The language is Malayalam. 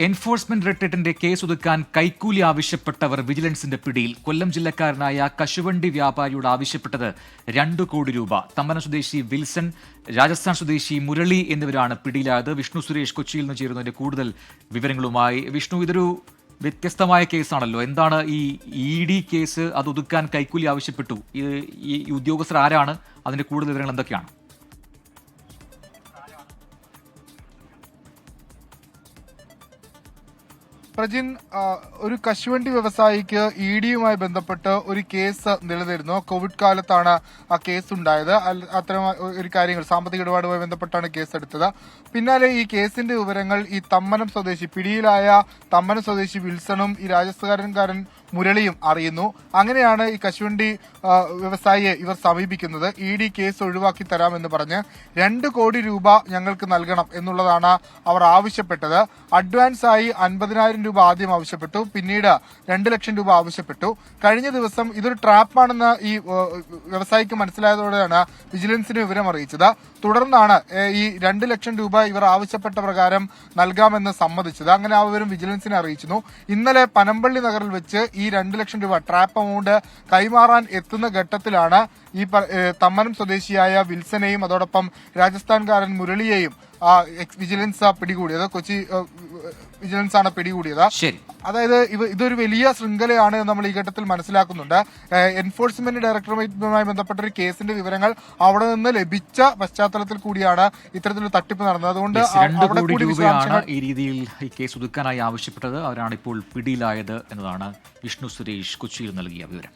എൻഫോഴ്സ്മെന്റ് ഡയറക്ടറേറ്റിന്റെ കേസ് ഒതുക്കാൻ കൈക്കൂലി ആവശ്യപ്പെട്ടവർ വിജിലൻസിന്റെ പിടിയിൽ. കൊല്ലം ജില്ലക്കാരനായ കശുവണ്ടി വ്യാപാരിയോട് ആവശ്യപ്പെട്ടത് 2 കോടി രൂപ. തമ്മനം സ്വദേശി വിൽസൺ, രാജസ്ഥാൻ സ്വദേശി മുരളി എന്നിവരാണ് പിടിയിലായത്. വിഷ്ണു സുരേഷ് കൊച്ചിയിൽ നിന്ന് ചേരുന്നതിന്റെ കൂടുതൽ വിവരങ്ങളുമായി. വിഷ്ണു, ഇതൊരു വ്യത്യസ്തമായ കേസാണല്ലോ. എന്താണ് ഈ ED കേസ്? അത് ഒതുക്കാൻ കൈക്കൂലി ആവശ്യപ്പെട്ടു. ഈ ഉദ്യോഗസ്ഥർ ആരാണ്? അതിന്റെ കൂടുതൽ വിവരങ്ങൾ എന്തൊക്കെയാണ്? പ്രജിൻ, ഒരു കശുവണ്ടി വ്യവസായിക്ക് EDയുമായി ബന്ധപ്പെട്ട് ഒരു കേസ് നിലനിന്നിരുന്നു. കോവിഡ് കാലത്താണ് ആ കേസ് ഉണ്ടായത്. അത്തരം ഒരു കാര്യങ്ങൾ, സാമ്പത്തിക ഇടപാടുമായി ബന്ധപ്പെട്ടാണ് കേസ് എടുത്തത്. പിന്നാലെ ഈ കേസിന്റെ വിവരങ്ങൾ ഈ തമ്മനം സ്വദേശി, പിടിയിലായ തമ്മനം സ്വദേശി വിൽസണും ഈ രാജസ്ഥാൻകാരൻ മുരളിയും അറിയുന്നു. അങ്ങനെയാണ് ഈ കശുവണ്ടി വ്യവസായിയെ ഇവർ സമീപിക്കുന്നത്. ED കേസ് ഒഴിവാക്കി തരാമെന്ന് പറഞ്ഞ് 2 കോടി രൂപ ഞങ്ങൾക്ക് നൽകണം എന്നുള്ളതാണ് അവർ ആവശ്യപ്പെട്ടത്. അഡ്വാൻസ് ആയി 50,000 രൂപ ആദ്യം ആവശ്യപ്പെട്ടു, പിന്നീട് 2 ലക്ഷം രൂപ ആവശ്യപ്പെട്ടു. കഴിഞ്ഞ ദിവസം ഇതൊരു ട്രാപ്പാണെന്ന് ഈ വ്യവസായിക്ക് മനസ്സിലായതോടെയാണ് വിജിലൻസിന് വിവരം അറിയിച്ചത്. തുടർന്നാണ് ഈ 2 ലക്ഷം രൂപ ഇവർ ആവശ്യപ്പെട്ട പ്രകാരം നൽകാമെന്ന് സമ്മതിച്ചത്. അങ്ങനെ ആ വിവരം വിജിലൻസിനെ അറിയിച്ചിരുന്നു. ഇന്നലെ പനമ്പള്ളി നഗറിൽ വെച്ച് ഈ 2 ലക്ഷം രൂപ ട്രാപ്പ് എമൗണ്ട് കൈമാറാൻ എത്തുന്ന ഘട്ടത്തിലാണ് ഈ തമ്മനം സ്വദേശിയായ വിൽസനെയും അതോടൊപ്പം രാജസ്ഥാൻകാരൻ മുരളിയെയും വിജിലൻസ് പിടികൂടിയത്. കൊച്ചി വിജിലൻസ് ആണ് പിടികൂടിയത്. അതായത് ഇതൊരു വലിയ ശൃംഖലയാണ് നമ്മൾ ഈ ഘട്ടത്തിൽ മനസ്സിലാക്കുന്നുണ്ട്. എൻഫോഴ്സ്മെന്റ് ഡയറക്ടറേറ്റുമായി ബന്ധപ്പെട്ട ഒരു കേസിന്റെ വിവരങ്ങൾ അവിടെ നിന്ന് ലഭിച്ച പശ്ചാത്തലത്തിൽ കൂടിയാണ് ഇത്തരത്തിലൊരു തട്ടിപ്പ് നടന്നത്. അതുകൊണ്ട് 2 കോടി രൂപയാണ് ഈ രീതിയിൽ ഈ കേസ് ഒതുക്കാനായി ആവശ്യപ്പെട്ടത്. അവരാണ് ഇപ്പോൾ പിടിയിലായത് എന്നതാണ് വിഷ്ണു സുരേഷ് കൊച്ചിയിൽ നൽകിയ വിവരം.